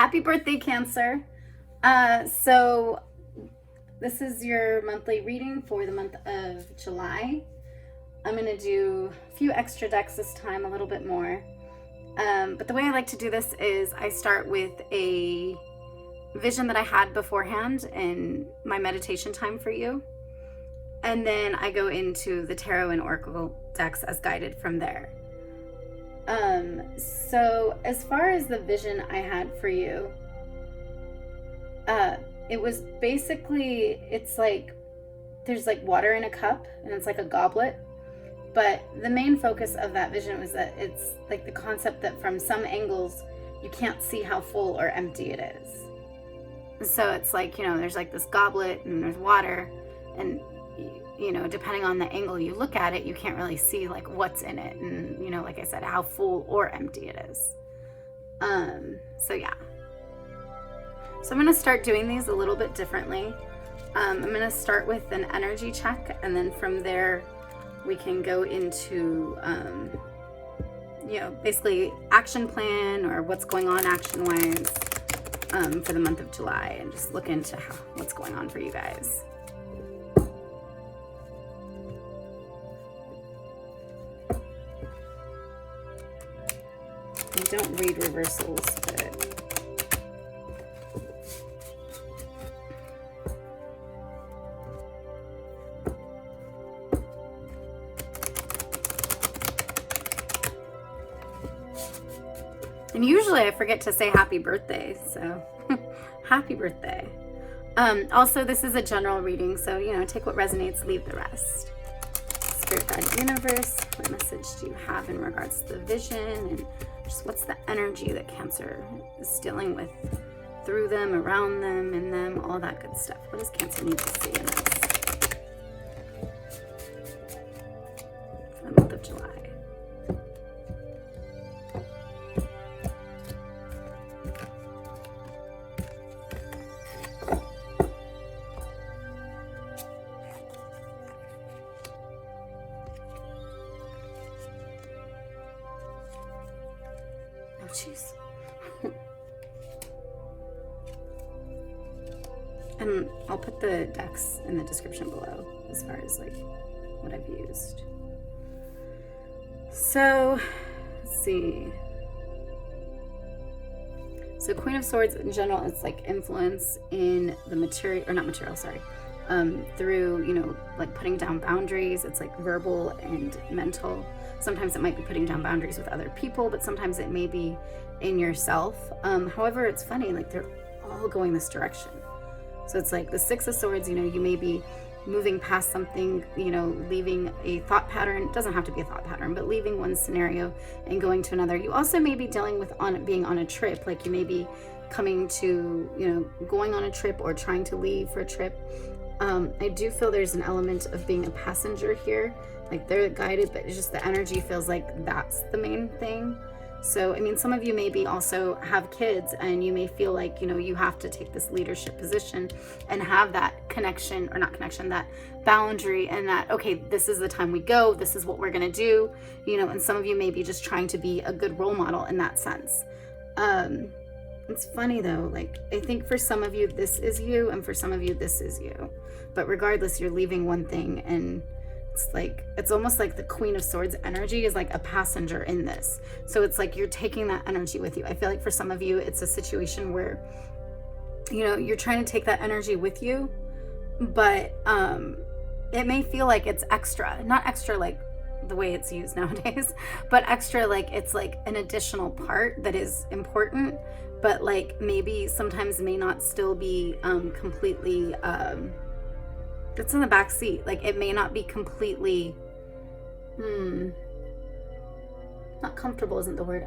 Happy birthday, Cancer. So this is your monthly reading for the month of July. I'm going to do a few extra decks this time, a little bit more. But the way I like to do this is I start with a vision that I had beforehand in my meditation time for you. And then I go into the tarot and oracle decks as guided from there. So as far as the vision I had for you, it was basically, it's like, there's like water in a cup and it's like a goblet. But the main focus of that vision was that it's like the concept that from some angles, you can't see how full or empty it is. So it's like, you know, there's like this goblet and there's water, and you know, depending on the angle you look at it, you can't really see like what's in it, and you know, like I said, how full or empty it is. So yeah. So I'm going to start doing these a little bit differently. I'm going to start with an energy check, and then from there we can go into you know, basically action plan or what's going on action wise for the month of July, and just look into what's going on for you guys. I don't read reversals, but and usually I forget to say happy birthday, so happy birthday. Also, this is a general reading, so, you know, take what resonates, leave the rest. Spirit Guide Universe, what message do you have in regards to the vision, and just what's the energy that Cancer is dealing with through them, around them, in them, all that good stuff. What does Cancer need to see in this for the month of July? Jeez. And I'll put the decks in the description below as far as like what I've used. So let's see. So Queen of Swords in general, it's like influence in the material, or not material, sorry. Through, you know, like putting down boundaries. It's like verbal and mental. Sometimes it might be putting down boundaries with other people, but sometimes it may be in yourself. However, it's funny, like they're all going this direction. So it's like the Six of Swords, you know, you may be moving past something, you know, leaving a thought pattern. It doesn't have to be a thought pattern, but leaving one scenario and going to another. You also may be dealing with being on a trip, like you may be coming to, you know, going on a trip or trying to leave for a trip. I do feel there's an element of being a passenger here. Like they're guided, but it's just the energy feels like that's the main thing. So, I mean, some of you maybe also have kids, and you may feel like, you know, you have to take this leadership position and have that connection, or not connection, that boundary, and that, okay, this is the time we go, this is what we're going to do, you know, and some of you may be just trying to be a good role model in that sense. It's funny though, like I think for some of you this is you, and for some of you this is you, but regardless, you're leaving one thing, and it's like, it's almost like the Queen of Swords energy is like a passenger in this. So it's like you're taking that energy with you. I feel like for some of you, it's a situation where, you know, you're trying to take that energy with you, but it may feel like it's extra, not extra like the way it's used nowadays, but extra like it's like an additional part that is important, but like maybe sometimes may not still be completely it's in the back seat. Like it may not be completely not comfortable isn't the word,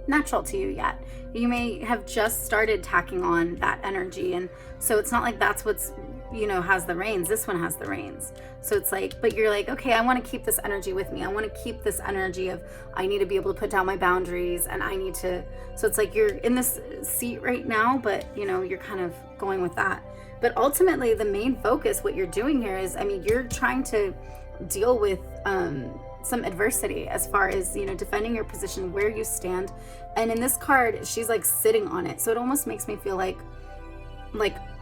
natural to you yet. You may have just started tacking on that energy, and so it's not like that's what's, you know, has the reins. This one has the reins. So it's like, but you're like, okay, I want to keep this energy with me. I want to keep this energy of, I need to be able to put down my boundaries, and I need to, so it's like you're in this seat right now, but you know, you're kind of going with that. But ultimately the main focus, what you're doing here is, I mean, you're trying to deal with some adversity as far as, you know, defending your position, where you stand. And in this card, she's like sitting on it. So it almost makes me feel like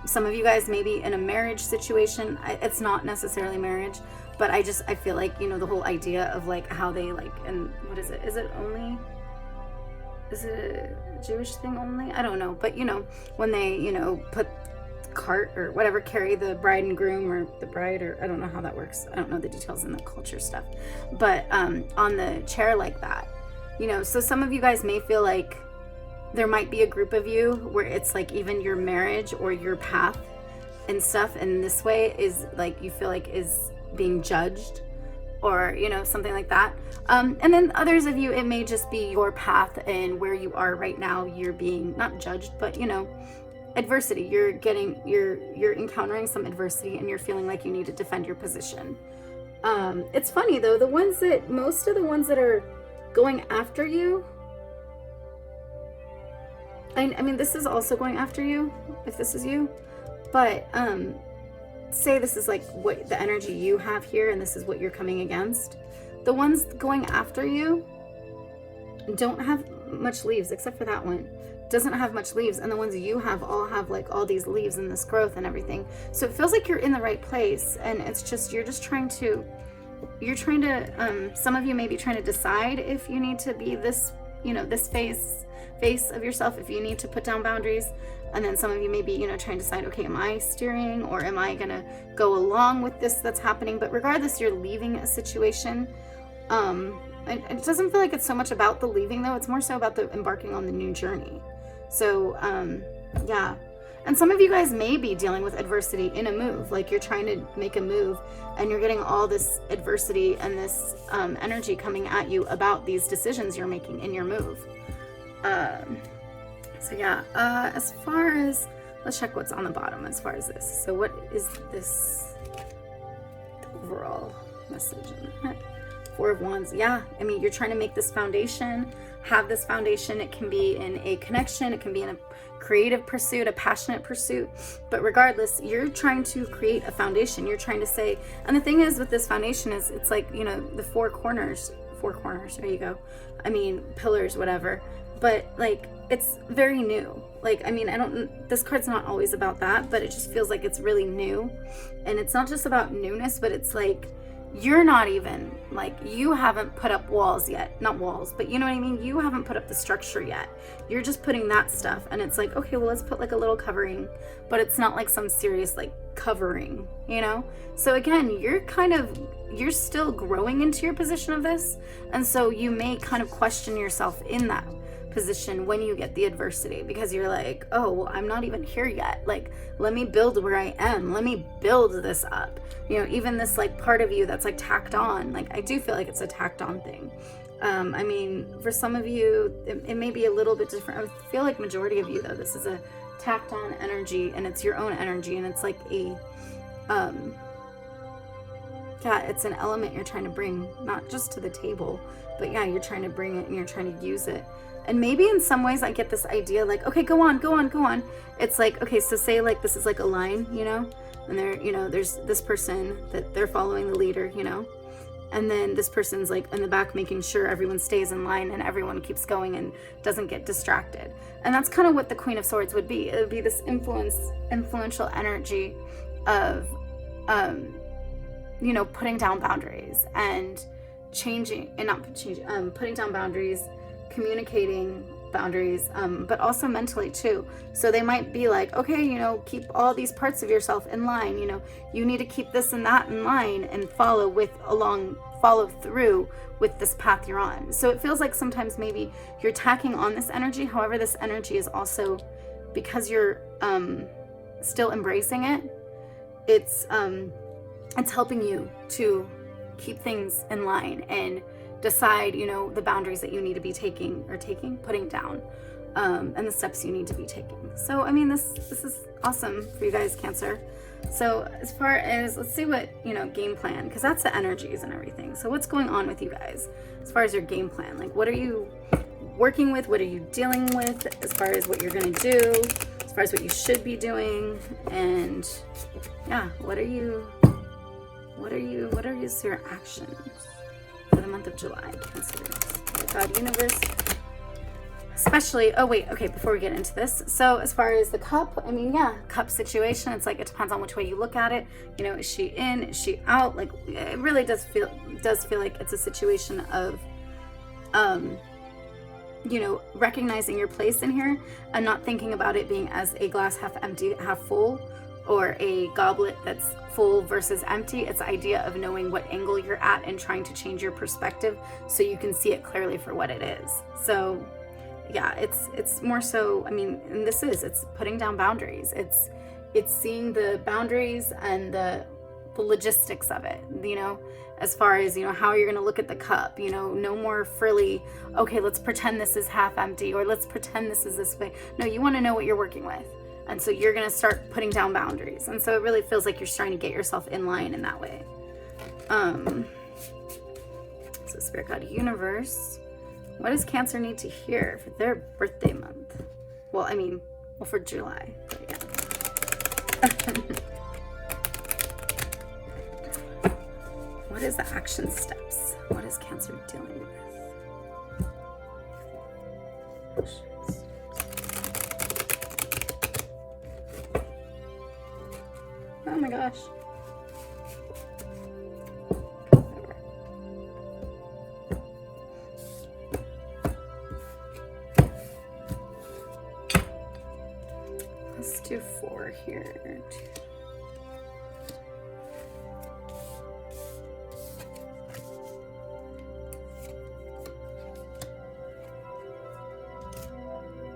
some of you guys may be in a marriage situation. It's not necessarily marriage, but I feel like, you know, the whole idea of like how they like, and what is it? Is it a Jewish thing only? I don't know. But, you know, when they, you know, put cart or whatever, carry the bride and groom, or the bride, or I don't know how that works. I don't know the details in the culture stuff. But on the chair like that, you know, so some of you guys may feel like there might be a group of you where it's like even your marriage or your path and stuff in this way is like, you feel like is being judged, or, you know, something like that. And then others of you, it may just be your path and where you are right now. You're being not judged, but, you know, adversity. You're encountering some adversity and you're feeling like you need to defend your position. It's funny though, most of the ones that are going after you, I mean, this is also going after you, if this is you, but say this is like what the energy you have here and this is what you're coming against. The ones going after you don't have much leaves, except for that one. Doesn't have much leaves, and the ones you have all have like all these leaves and this growth and everything. So it feels like you're in the right place, and it's just you're trying to some of you may be trying to decide if you need to be this, you know, this face of yourself, if you need to put down boundaries. And then some of you may be, you know, trying to decide, okay, am I steering, or am I gonna go along with this that's happening? But regardless, you're leaving a situation. It doesn't feel like it's so much about the leaving though, it's more so about the embarking on the new journey. So yeah, and some of you guys may be dealing with adversity in a move, like you're trying to make a move and you're getting all this adversity and this energy coming at you about these decisions you're making in your move. So yeah, as far as, let's check what's on the bottom as far as this. So what is this overall message in it? Four of Wands. Yeah, I mean, you're trying to make this foundation, have this foundation. It can be in a connection, it can be in a creative pursuit, a passionate pursuit, but regardless, you're trying to create a foundation. You're trying to say, and the thing is with this foundation is it's like, you know, the four corners, there you go. I mean, pillars, whatever, but like, it's very new. Like, I mean, this card's not always about that, but it just feels like it's really new. And it's not just about newness, but it's like, you're not even, like, you haven't put up walls yet. Not walls, but you know what I mean? You haven't put up the structure yet. You're just putting that stuff. And it's like, okay, well, let's put like a little covering, but it's not like some serious like covering, you know? So again, you're still growing into your position of this. And so you may kind of question yourself in that position when you get the adversity, because you're like, oh, well, I'm not even here yet. Like, let me build where I am. Let me build this up. You know, even this like part of you that's like tacked on, like I do feel like it's a tacked on thing. I mean, for some of you, it may be a little bit different. I feel like majority of you though, this is a tacked on energy, and it's your own energy, and it's like a, yeah, it's an element you're trying to bring, not just to the table, but yeah, you're trying to bring it and you're trying to use it. And maybe in some ways I get this idea like, okay, go on. It's like, okay, so say like this is like a line, you know, and there, you know, there's this person that they're following the leader, you know, and then this person's like in the back making sure everyone stays in line and everyone keeps going and doesn't get distracted. And that's kind of what the Queen of Swords would be. It would be this influential energy of, you know, putting down boundaries and putting down boundaries, communicating boundaries, but also mentally too. So they might be like, okay, you know, keep all these parts of yourself in line, you know, you need to keep this and that in line and follow through with this path you're on. So it feels like sometimes maybe you're tacking on this energy. However, this energy is also, because you're still embracing it, it's helping you to keep things in line and decide, you know, the boundaries that you need to be putting down, and the steps you need to be taking. So, I mean, this is awesome for you guys, Cancer. So as far as, let's see what, you know, game plan, because that's the energies and everything. So what's going on with you guys as far as your game plan? Like, what are you working with? What are you dealing with as far as what you're going to do, as far as what you should be doing? And yeah, what are your actions for the the month of July, Cancer. God, universe. Especially, oh wait, okay, before we get into this. So as far as the cup, I mean, yeah, cup situation, it's like, it depends on which way you look at it. You know, is she in, is she out? Like, it really does feel like it's a situation of, you know, recognizing your place in here and not thinking about it being as a glass half empty, half full, or a goblet that's full versus empty. It's the idea of knowing what angle you're at and trying to change your perspective so you can see it clearly for what it is. So yeah, it's more so, I mean, and it's putting down boundaries. It's seeing the boundaries and the logistics of it, you know, as far as, you know, how you're going to look at the cup, you know, no more frilly, okay, let's pretend this is half empty, or let's pretend this is this way. No, you want to know what you're working with. And so you're going to start putting down boundaries. And so it really feels like you're trying to get yourself in line in that way. So Spirit Guide Universe, what does Cancer need to hear for their birthday month? Well, I mean, well, for July. But yeah. What is the action steps? What is Cancer dealing with? Oh my gosh. Let's do 4 here.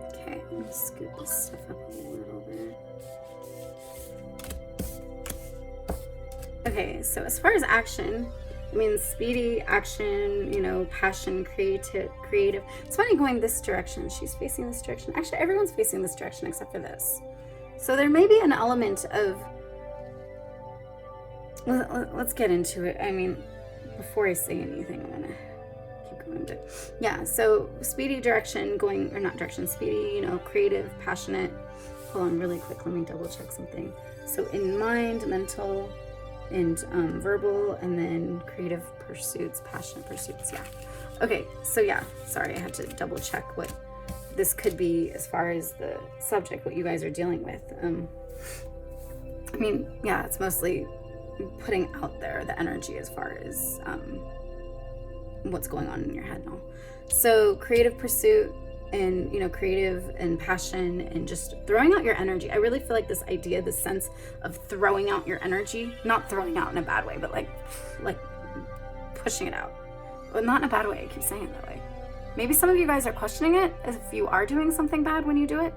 Okay, let me scoop this stuff up a little bit. Okay, so as far as action, I mean, speedy action, you know, passion, creative. It's funny going this direction. She's facing this direction. Actually, everyone's facing this direction except for this. So there may be an element of, let's get into it. I mean, before I say anything, I'm gonna keep going. But yeah, so speedy direction going, or not direction, speedy, you know, creative, passionate. Hold on really quick. Let me double check something. So in mind, mental, and verbal, and then creative pursuits, passionate pursuits. Yeah. Okay, so yeah, sorry, I had to double check what this could be as far as the subject, what you guys are dealing with. I mean, yeah, it's mostly putting out there the energy as far as what's going on in your head now. So creative pursuit, and, you know, creative and passion, and just throwing out your energy. I really feel like this idea, this sense of throwing out your energy, not throwing out in a bad way, but like pushing it out. Well, not in a bad way. I keep saying it that way. Maybe some of you guys are questioning it if you are doing something bad when you do it.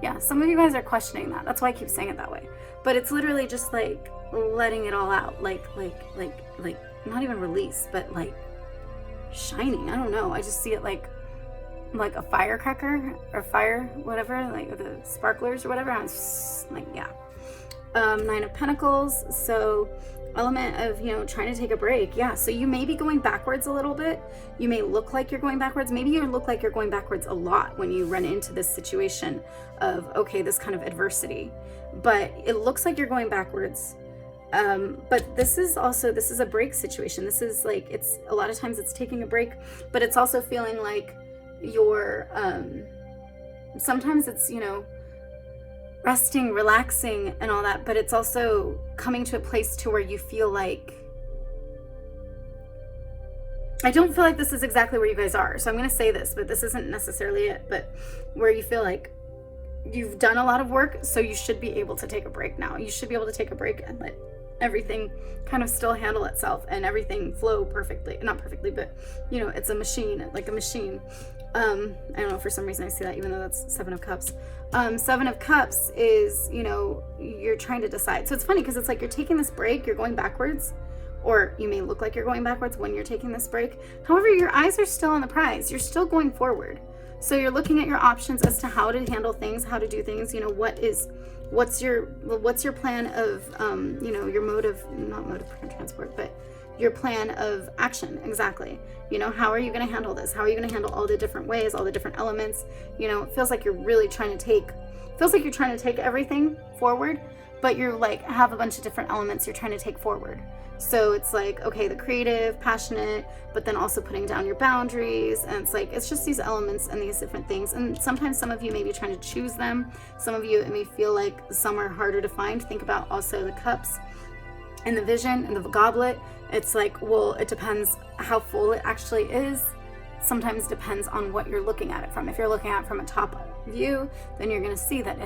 Yeah, some of you guys are questioning that. That's why I keep saying it that way. But it's literally just like letting it all out, like not even release, but like shining. I don't know. I just see it like a firecracker or fire, whatever, like the sparklers or whatever. I was just like, yeah. 9 of Pentacles. So element of, you know, trying to take a break. Yeah. So you may be going backwards a little bit. You may look like you're going backwards. Maybe you look like you're going backwards a lot when you run into this situation of, okay, this kind of adversity, but it looks like you're going backwards. But this is a break situation. This is like, it's a lot of times it's taking a break, but it's also feeling like you're, sometimes it's, you know, resting, relaxing and all that, but it's also coming to a place to where you feel like, I don't feel like this is exactly where you guys are. So I'm going to say this, but this isn't necessarily it, but where you feel like you've done a lot of work, so you should be able to take a break now. You should be able to take a break and let everything kind of still handle itself and everything flow perfectly. Not perfectly, but, you know, it's a machine, like a machine. I don't know, for some reason I see that, even though that's 7 of Cups. 7 of Cups is, you know, you're trying to decide. So it's funny because it's like you're taking this break, you're going backwards, or you may look like you're going backwards when you're taking this break. However, your eyes are still on the prize. You're still going forward. So you're looking at your options as to how to handle things, how to do things. You know, what's your plan of, you know, your not mode of transport, but your plan of action. Exactly. You know, how are you going to handle this? How are you going to handle all the different ways, all the different elements? You know, it feels like you're really trying to take everything forward, but you're like have a bunch of different elements you're trying to take forward. So it's like, okay, the creative, passionate, but then also putting down your boundaries. And it's like, it's just these elements and these different things. And sometimes some of you may be trying to choose them. Some of you, it may feel like some are harder to find. Think about also the cups and the vision and the goblet. It's like, well, it depends how full it actually is. Sometimes depends on what you're looking at it from. If you're looking at it from a top view, then you're going to see that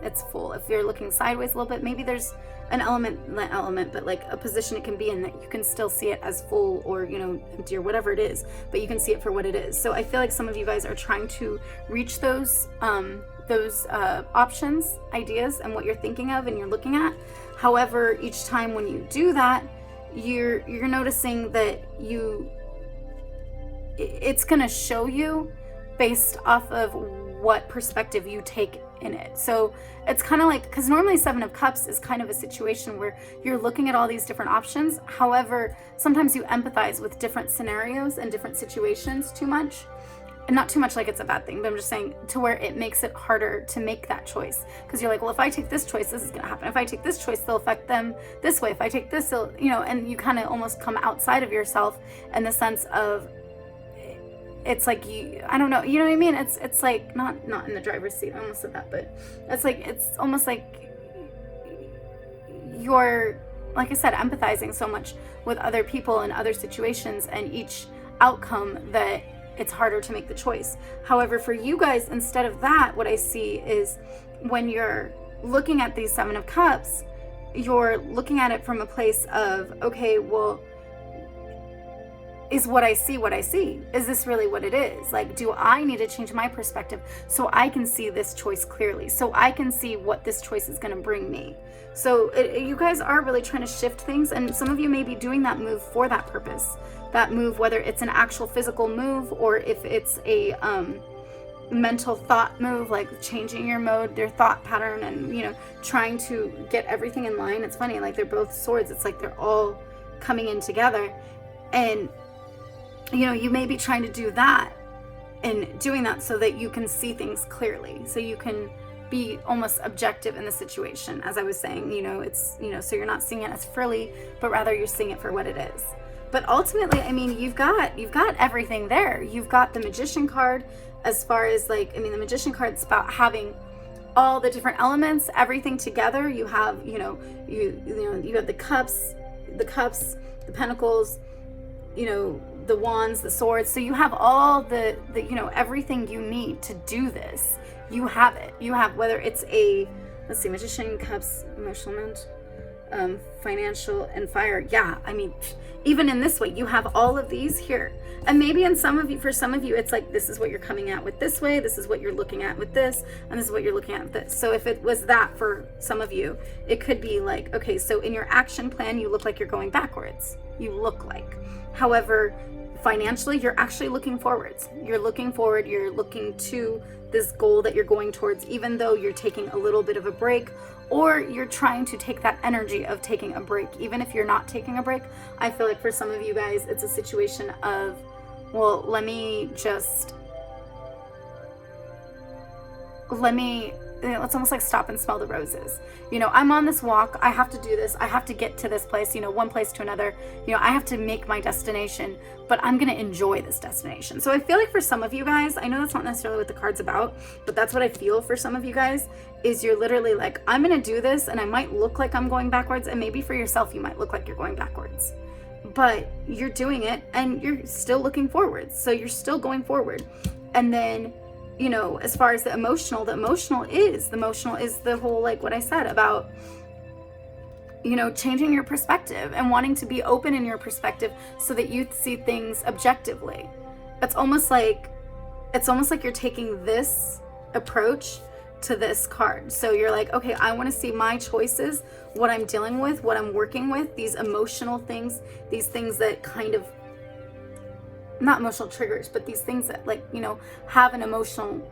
it's full. If you're looking sideways a little bit, maybe there's an element, but like a position it can be in that you can still see it as full or, you know, empty or whatever it is, but you can see it for what it is. So I feel like some of you guys are trying to reach those options, ideas, and what you're thinking of and you're looking at. However, each time when you do that, you're noticing that it's going to show you based off of what perspective you take in it. So it's kind of like, because normally Seven of Cups is kind of a situation where you're looking at all these different options. However, sometimes you empathize with different scenarios and different situations too much. And not too much like it's a bad thing, but I'm just saying to where it makes it harder to make that choice. Because you're like, well, if I take this choice, this is going to happen. If I take this choice, they'll affect them this way. If I take this, they'll, you know, and you kind of almost come outside of yourself in the sense of, it's like I don't know, you know what I mean? It's like not in the driver's seat. I almost said that, but it's almost like you're, like I said, empathizing so much with other people and other situations and each outcome that it's harder to make the choice. However, for you guys, instead of that, what I see is when you're looking at these Seven of Cups, you're looking at it from a place of, okay, well, is what I see what I see? Is this really what it is? Like, do I need to change my perspective so I can see this choice clearly, so I can see what this choice is going to bring me? So you guys are really trying to shift things, and some of you may be doing that move for that purpose. That move, whether it's an actual physical move or if it's a mental thought move, like changing your mode, your thought pattern, and, you know, trying to get everything in line. It's funny, like they're both swords. It's like they're all coming in together. And you know, you may be trying to do that and doing that so that you can see things clearly, so you can be almost objective in the situation. As I was saying, you know, it's, you know, so you're not seeing it as frilly, but rather you're seeing it for what it is. But ultimately, I mean, you've got everything there. You've got the Magician card, as far as like, I mean, the Magician card is about having all the different elements, everything together. You have, you know, you have the cups, the pentacles, you know, the wands, the swords. So you have all the you know, everything you need to do this. You have it. You have, whether it's a, let's see, Magician, Cups, emotional moment, financial, and fire. Yeah, I mean, even in this way, you have all of these here. And maybe for some of you, it's like, this is what you're coming at with this way, this is what you're looking at with this, and this is what you're looking at with this. So if it was that for some of you, it could be like, okay, so in your action plan, you look like you're going backwards. You look like. However, financially, you're actually looking forwards. You're looking forward, you're looking to this goal that you're going towards, even though you're taking a little bit of a break, or you're trying to take that energy of taking a break. Even if you're not taking a break, I feel like for some of you guys, it's a situation of, well, let's almost like stop and smell the roses. You know, I'm on this walk, I have to do this, I have to get to this place, you know, one place to another, you know, I have to make my destination, but I'm going to enjoy this destination. So I feel like for some of you guys, I know that's not necessarily what the card's about, but that's what I feel for some of you guys, is you're literally like, I'm going to do this, and I might look like I'm going backwards, and maybe for yourself, you might look like you're going backwards, but you're doing it, and you're still looking forward. So you're still going forward. And then, you know, as far as the emotional is the whole, like what I said about, you know, changing your perspective and wanting to be open in your perspective so that you see things objectively. It's almost like you're taking this approach to this card. So you're like, okay, I want to see my choices, what I'm dealing with, what I'm working with, these emotional things, these things that kind of, not emotional triggers, but these things that, like, you know, have an emotional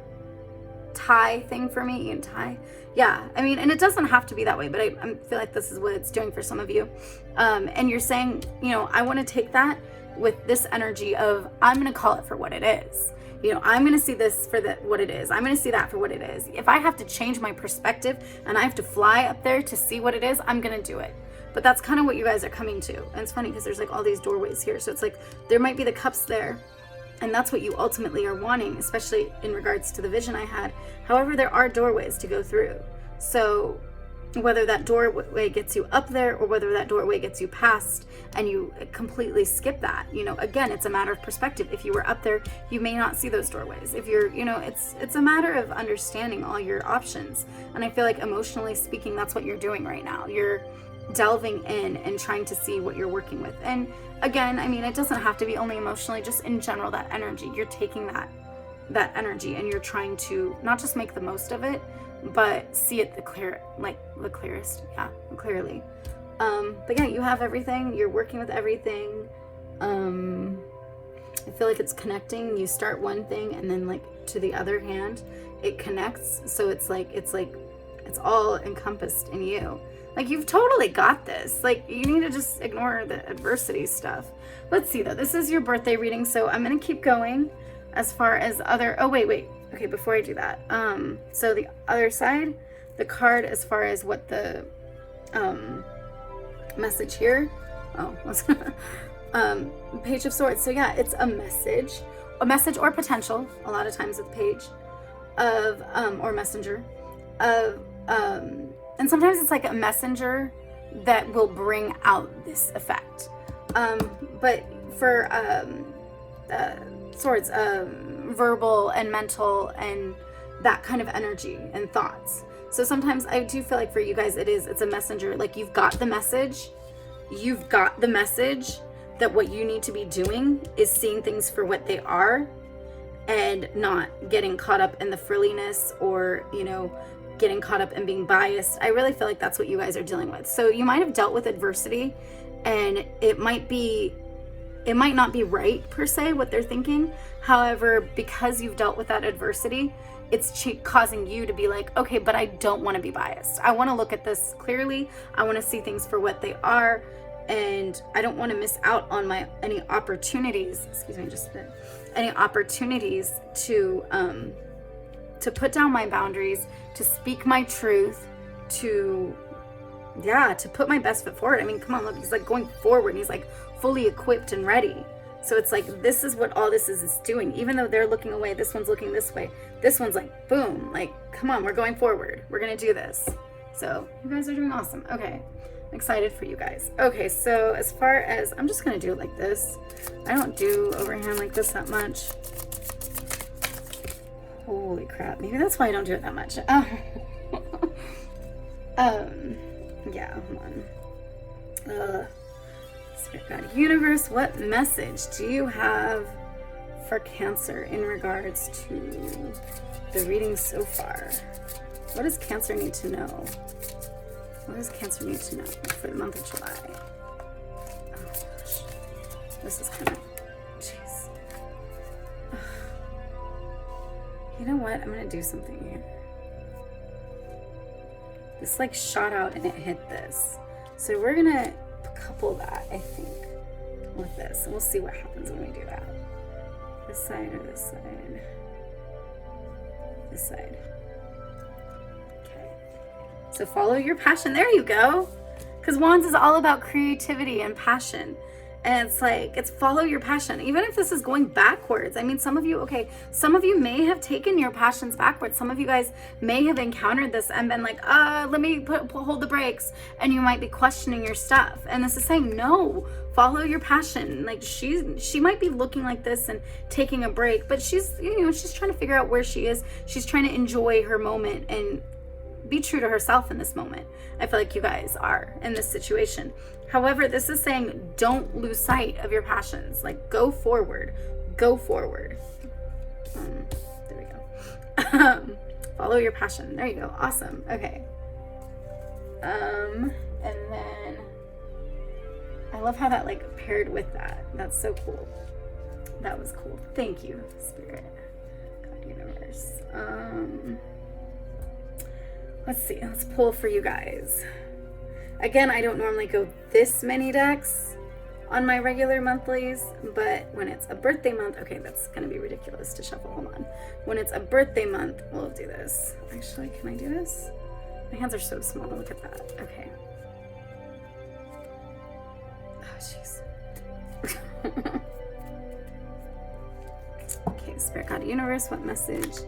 tie thing for me. And tie, yeah, I mean, and it doesn't have to be that way, but I feel like this is what it's doing for some of you. And you're saying, you know, I want to take that with this energy of, I'm going to call it for what it is. You know, I'm going to see this for what it is. I'm going to see that for what it is. If I have to change my perspective and I have to fly up there to see what it is, I'm going to do it. But that's kind of what you guys are coming to. And it's funny because there's like all these doorways here. So it's like, there might be the cups there. And that's what you ultimately are wanting, especially in regards to the vision I had. However, there are doorways to go through. So whether that doorway gets you up there or whether that doorway gets you past and you completely skip that, you know, again, it's a matter of perspective. If you were up there, you may not see those doorways. If you're, you know, it's a matter of understanding all your options. And I feel like emotionally speaking, that's what you're doing right now. You're delving in and trying to see what you're working with. And again, I mean, it doesn't have to be only emotionally, just in general, that energy. You're taking that energy and you're trying to not just make the most of it, but see it clearly. But yeah, you have everything. You're working with everything. I feel like it's connecting. You start one thing and then like to the other hand, it connects. So it's all encompassed in you. Like, you've totally got this. Like, you need to just ignore the adversity stuff. Let's see though. This is your birthday reading, so I'm gonna keep going as far as other. Oh wait. Okay, before I do that, so the other side, the card as far as what the message here. Page of Swords. So yeah, it's a message or potential. A lot of times with page of or messenger of and sometimes it's like a messenger that will bring out this effect. But for swords, verbal and mental and that kind of energy and thoughts. So sometimes I do feel like for you guys, it's a messenger. Like, you've got the message that what you need to be doing is seeing things for what they are and not getting caught up in the frilliness or, you know, getting caught up in being biased. I really feel like that's what you guys are dealing with. So you might have dealt with adversity and it might not be right per se what they're thinking. However, because you've dealt with that adversity, it's causing you to be like, okay, but I don't want to be biased. I want to look at this clearly. I want to see things for what they are. And I don't want to miss out on any opportunities, any opportunities to put down my boundaries, to speak my truth, to put my best foot forward. I mean, come on, look, he's like going forward and he's like fully equipped and ready. So it's like, this is what all this is doing. Even though they're looking away, this one's looking this way. This one's like, boom, like, come on, we're going forward. We're going to do this. So you guys are doing awesome. Okay. I'm excited for you guys. Okay. So as far as, I'm just going to do it like this. I don't do overhand like this that much. Holy crap. Maybe that's why I don't do it that much. Yeah, hold on. Spirit God Universe, what message do you have for Cancer in regards to the reading so far? What does Cancer need to know? What does Cancer need to know for the month of July? Oh gosh. This is kind of, jeez. You know what? I'm going to do something here. This like shot out and it hit this. So we're going to couple that, I think, with this. And we'll see what happens when we do that. This side or this side? This side. Okay. So follow your passion. There you go. Because Wands is all about creativity and passion. And it's like, it's follow your passion. Even if this is going backwards. I mean, some of you may have taken your passions backwards. Some of you guys may have encountered this and been like, let me hold the brakes. And you might be questioning your stuff. And this is saying, no, follow your passion. Like, she might be looking like this and taking a break, but she's trying to figure out where she is. She's trying to enjoy her moment and be true to herself in this moment. I feel like you guys are in this situation. However, this is saying don't lose sight of your passions. Like, go forward. Go forward. There we go. Follow your passion. There you go. Awesome. Okay. And then I love how that like paired with that. That's so cool. That was cool. Thank you, Spirit. God, Universe. Let's see. Let's pull for you guys. Again, I don't normally go this many decks, on my regular monthlies, but when it's a birthday month, okay, that's gonna be ridiculous to shuffle, hold on. When it's a birthday month, we'll do this. Actually, can I do this? My hands are so small, look at that, okay. Oh, jeez. Okay, Spirit Guide Universe, what message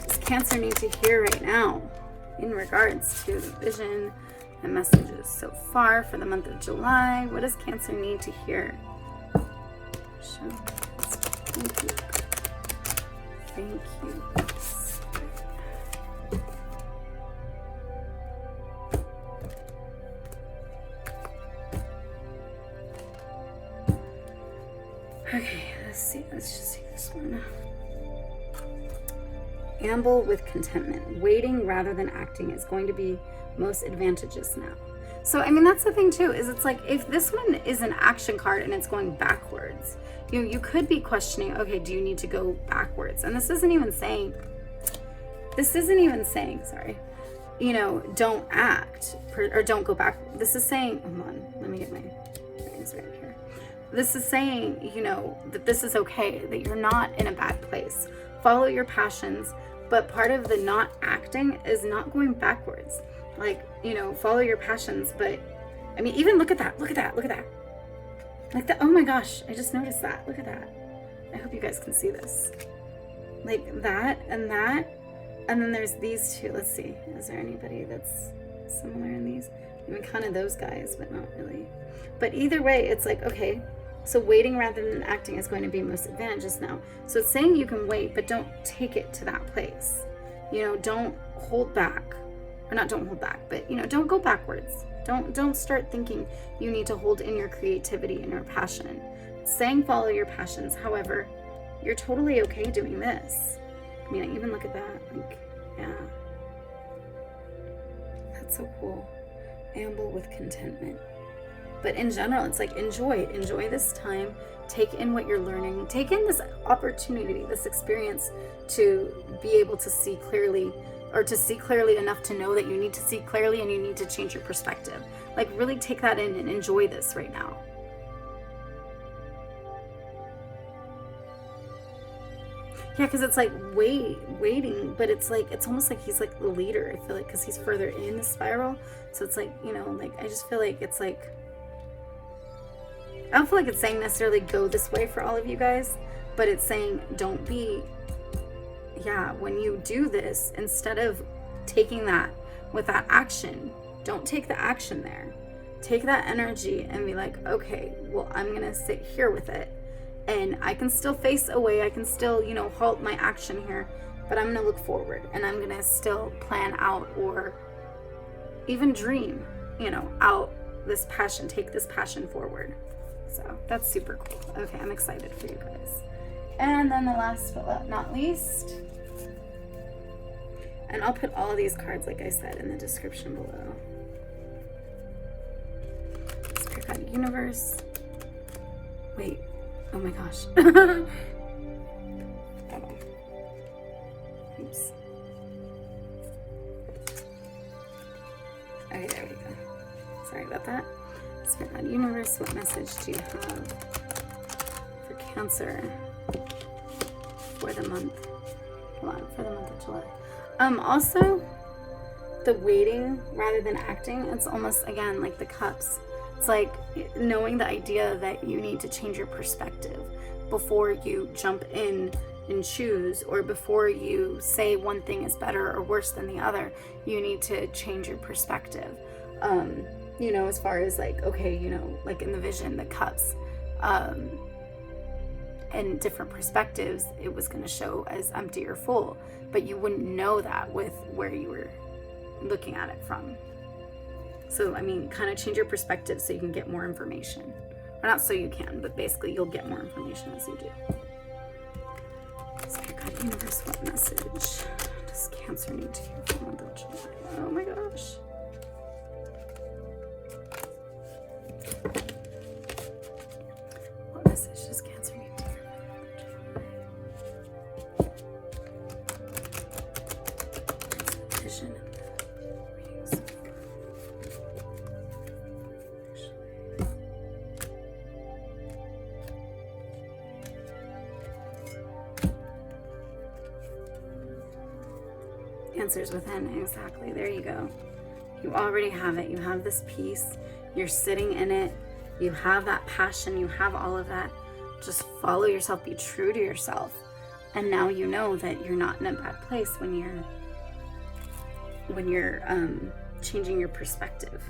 does Cancer need to hear right now in regards to the vision and messages so far for the month of July? What does Cancer need to hear? Show us. Thank you. Thank you. Okay, let's see. Let's just see this one. Amble with contentment. Waiting rather than acting is going to be most advantageous now. So, I mean, that's the thing too, is it's like, if this one is an action card and it's going backwards, you could be questioning, okay, do you need to go backwards? And this isn't even saying, sorry, you know, don't act or don't go back. This is saying, hold on, let me get my things right here. This is saying, you know, that this is okay, that you're not in a bad place. Follow your passions, but part of the not acting is not going backwards. Like, you know, follow your passions, but I mean, even look at that, look at that, look at that. Like that, oh my gosh, I just noticed that. Look at that. I hope you guys can see this. Like that, and then there's these two. Let's see, is there anybody that's similar in these? I mean, kind of those guys, but not really. But either way, it's like, okay, so waiting rather than acting is going to be most advantageous now. So it's saying you can wait, but don't take it to that place. You know, don't hold back. Or not don't hold back, but, you know, don't go backwards. Don't start thinking you need to hold in your creativity and your passion. It's saying follow your passions. However, you're totally okay doing this. I mean, even look at that. Like, yeah. That's so cool. Amble with contentment. But in general, it's like, enjoy this time. Take in what you're learning. Take in this opportunity, this experience to be able to see clearly, or to see clearly enough to know that you need to see clearly and you need to change your perspective. Like, really take that in and enjoy this right now. Yeah, because it's like waiting, but it's like, it's almost like he's like the leader, I feel like, because he's further in the spiral. So it's like, you know, like, I just feel like it's like, I don't feel like it's saying necessarily go this way for all of you guys, but it's saying don't be, yeah, when you do this, instead of taking that with that action, don't take the action there. Take that energy and be like, okay, well, I'm going to sit here with it. And I can still face away. I can still, you know, halt my action here. But I'm going to look forward. And I'm going to still plan out or even dream, you know, out this passion. Take this passion forward. So that's super cool. Okay, I'm excited for you guys. And then the last but not least, and I'll put all of these cards, like I said, in the description below. Spirit Guide Universe. Wait. Oh my gosh. Oops. Okay, there we go. Sorry about that. Spirit Guide Universe, what message do you have for Cancer for the month? Hold on, for the month of July. Also, the waiting rather than acting, it's almost, again, like the cups. It's like knowing the idea that you need to change your perspective before you jump in and choose, or before you say one thing is better or worse than the other. You need to change your perspective. You know, as far as like, okay, you know, like in the vision, the cups, and different perspectives, it was going to show as empty or full, but you wouldn't know that with where you were looking at it from. So, I mean, kind of change your perspective so you can get more information. Or not so you can, but basically you'll get more information as you do. Spirit Guide Universe, what message does Cancer need to hear from the month of July? Oh my gosh. What message does Cancer need to hear from the month of July? Vision. answers within. Exactly. There you go. You already have it. You have this peace. You're sitting in it. You have that passion. You have all of that. Just follow yourself. Be true to yourself. And now you know that you're not in a bad place when you're changing your perspective.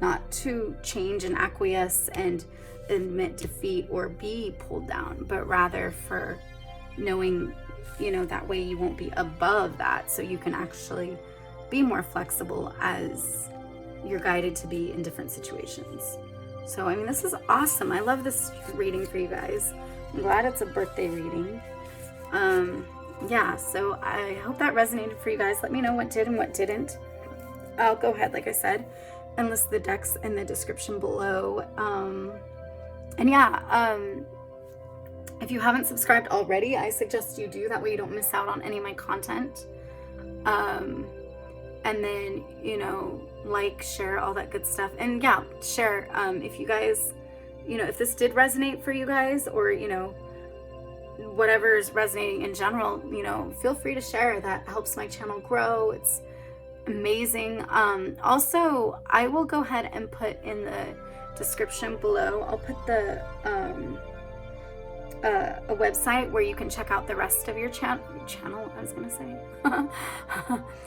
Not to change and acquiesce and admit defeat or be pulled down, but rather for knowing, you know, that way you won't be above that, so you can actually be more flexible as you're guided to be in different situations. So, I mean, this is awesome. I love this reading for you guys. I'm glad it's a birthday reading. Yeah, so I hope that resonated for you guys. Let me know what did and what didn't. I'll go ahead, like I said, and list the decks in the description below. And yeah, if you haven't subscribed already, I suggest you do. That way you don't miss out on any of my content. And then, you know, like, share, all that good stuff. And yeah, share if you guys, you know, if this did resonate for you guys, or, you know, whatever is resonating in general, you know, feel free to share. That helps my channel grow. It's amazing. Also, I will go ahead and put in the description below, I'll put the a website where you can check out the rest of your channel. I was gonna say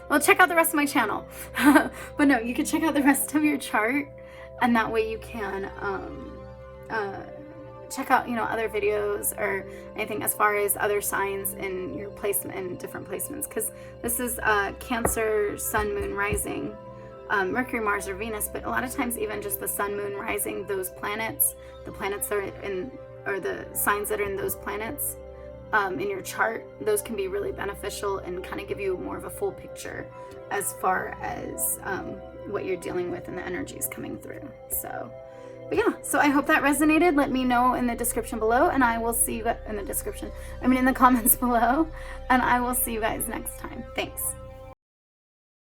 well, check out the rest of my channel. But no, you can check out the rest of your chart, and that way you can check out, you know, other videos or anything as far as other signs in your placement and different placements, because this is Cancer, Sun, Moon, Rising, Mercury, Mars, or Venus. But a lot of times even just the Sun, Moon, Rising, those planets, the planets that are in, or the signs that are in those planets in your chart, those can be really beneficial and kind of give you more of a full picture as far as what you're dealing with and the energies coming through. So, but yeah, so I hope that resonated. Let me know in the description below, and I will see you in the comments below, and I will see you guys next time. Thanks.